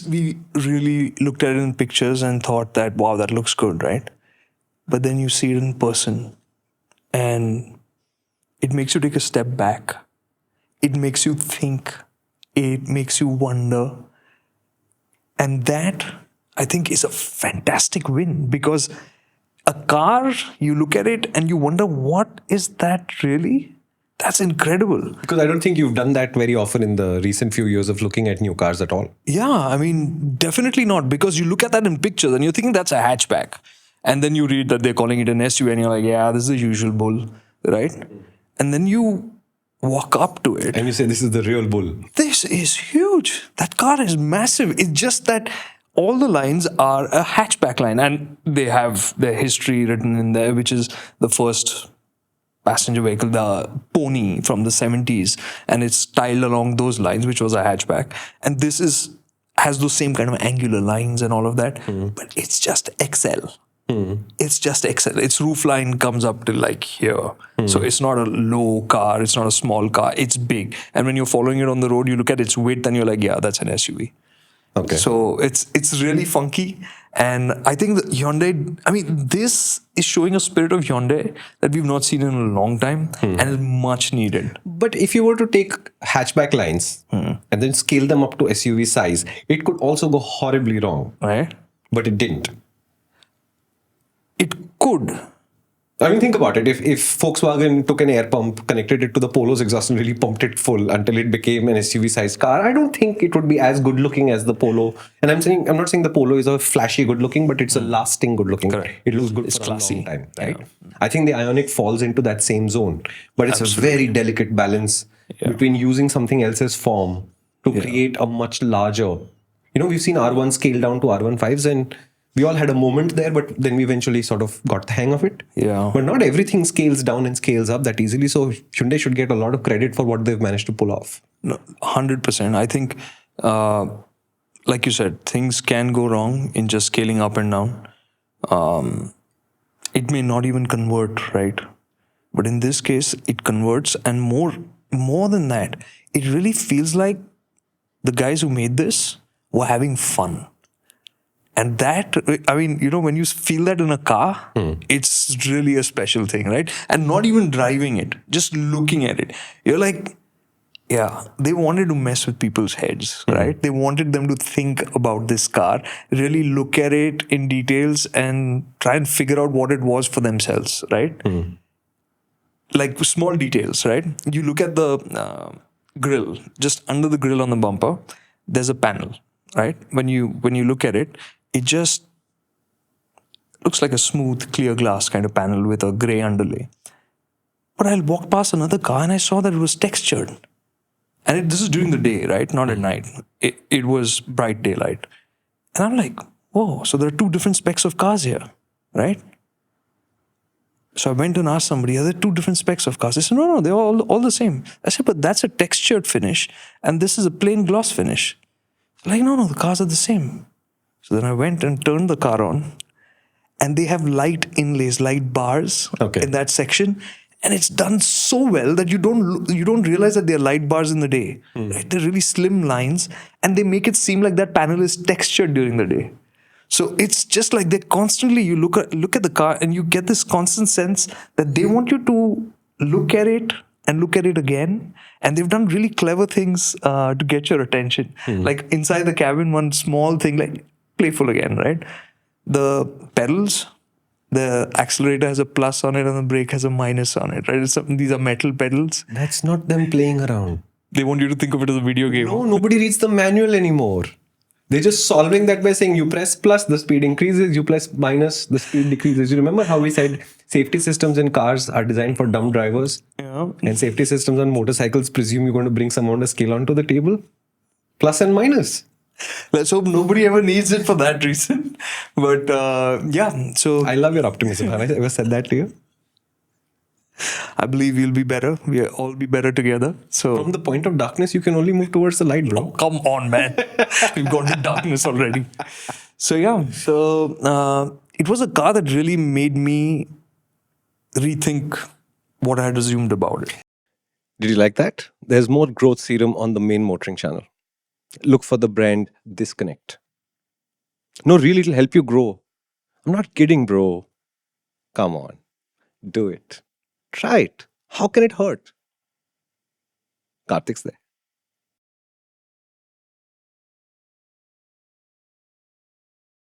we really looked at it in pictures and thought that, wow, that looks good, right? But then you see it in person and it makes you take a step back. It makes you think. It makes you wonder. And that, I think, is a fantastic win, because a car, you look at it and you wonder, what is that really? That's incredible. Because I don't think you've done that very often in the recent few years of looking at new cars at all. Yeah, I mean, definitely not, because you look at that in pictures and you're thinking that's a hatchback. And then you read that they're calling it an SUV and you're like, yeah, this is the usual bull, right? And then you walk up to it. And you say, this is the real bull. This is huge. That car is massive. It's just that all the lines are a hatchback line, and they have their history written in there, which is the first passenger vehicle, the Pony from the 70s, and it's styled along those lines, which was a hatchback. And this has those same kind of angular lines and all of that, but it's just XL. It's just XL. Its roof line comes up to like here. So it's not a low car. It's not a small car. It's big. And when you're following it on the road, you look at its width and you're like, yeah, that's an SUV. Okay. So it's really funky. And I think that Hyundai, I mean, this is showing a spirit of Hyundai that we've not seen in a long time and is much needed. But if you were to take hatchback lines and then scale them up to SUV size, it could also go horribly wrong. Right? But it didn't. It could. I mean, think about it. If Volkswagen took an air pump, connected it to the Polo's exhaust and really pumped it full until it became an SUV-sized car, I don't think it would be as good-looking as the Polo. And I'm not saying the Polo is a flashy good-looking, but it's a lasting good-looking. Correct. It looks good It's for classy. a long time, right? Yeah. I think the Ioniq falls into that same zone. But it's a very delicate balance between using something else's form to create a much larger... You know, we've seen R1 scale down to R15s, and we all had a moment there, but then we eventually sort of got the hang of it. Yeah. But not everything scales down and scales up that easily. So Hyundai should get a lot of credit for what they've managed to pull off. No, 100%. I think, like you said, things can go wrong in just scaling up and down. It may not even convert, right? But in this case, it converts, and more than that, it really feels like the guys who made this were having fun. And that, I mean, you know, when you feel that in a car, it's really a special thing, right? And not even driving it, just looking at it. You're like, yeah, they wanted to mess with people's heads, right? They wanted them to think about this car, really look at it in details and try and figure out what it was for themselves, right? Like small details, right? You look at the grill, just under the grill on the bumper, there's a panel, right? When you look at it, it just looks like a smooth, clear glass kind of panel with a gray underlay. But I'll walk past another car and I saw that it was textured. And this is during the day, right? Not at night. It was bright daylight. And I'm like, whoa, so there are two different specs of cars here, right? So I went and asked somebody, are there two different specs of cars? They said, no, they're all the same. I said, but that's a textured finish and this is a plain gloss finish. Like, no, the cars are the same. So then I went and turned the car on, and they have light inlays, light bars in that section, and it's done so well that you don't realize that they're light bars in the day. Right? They're really slim lines, and they make it seem like that panel is textured during the day. So it's just like they constantly, you look at the car and you get this constant sense that they want you to look at it and look at it again. And they've done really clever things to get your attention. Like inside the cabin, one small thing, like playful again, right? The pedals, the accelerator has a plus on it and the brake has a minus on it, right? These are metal pedals. That's not them playing around. They want you to think of it as a video game. No, nobody reads the manual anymore. They're just solving that by saying you press plus, the speed increases, you press minus, the speed decreases. You remember how we said safety systems in cars are designed for dumb drivers? Yeah. And safety systems on motorcycles presume you're going to bring some amount of skill onto the table? Plus and minus. Let's hope nobody ever needs it for that reason. But yeah, so I love your optimism. Have I ever said that to you? I believe we'll be better. We'll all be better together. So From the point of darkness, you can only move towards the light, bro. come on, man. We've got to darkness already. So yeah, it was a car that really made me rethink what I had assumed about it. Did you like that? There's more growth serum on the main MotorInc channel. Look for the brand disconnect. No, really, it'll help you grow. I'm not kidding, bro. Come on, do it. Try it. How can it hurt? Karthik's there.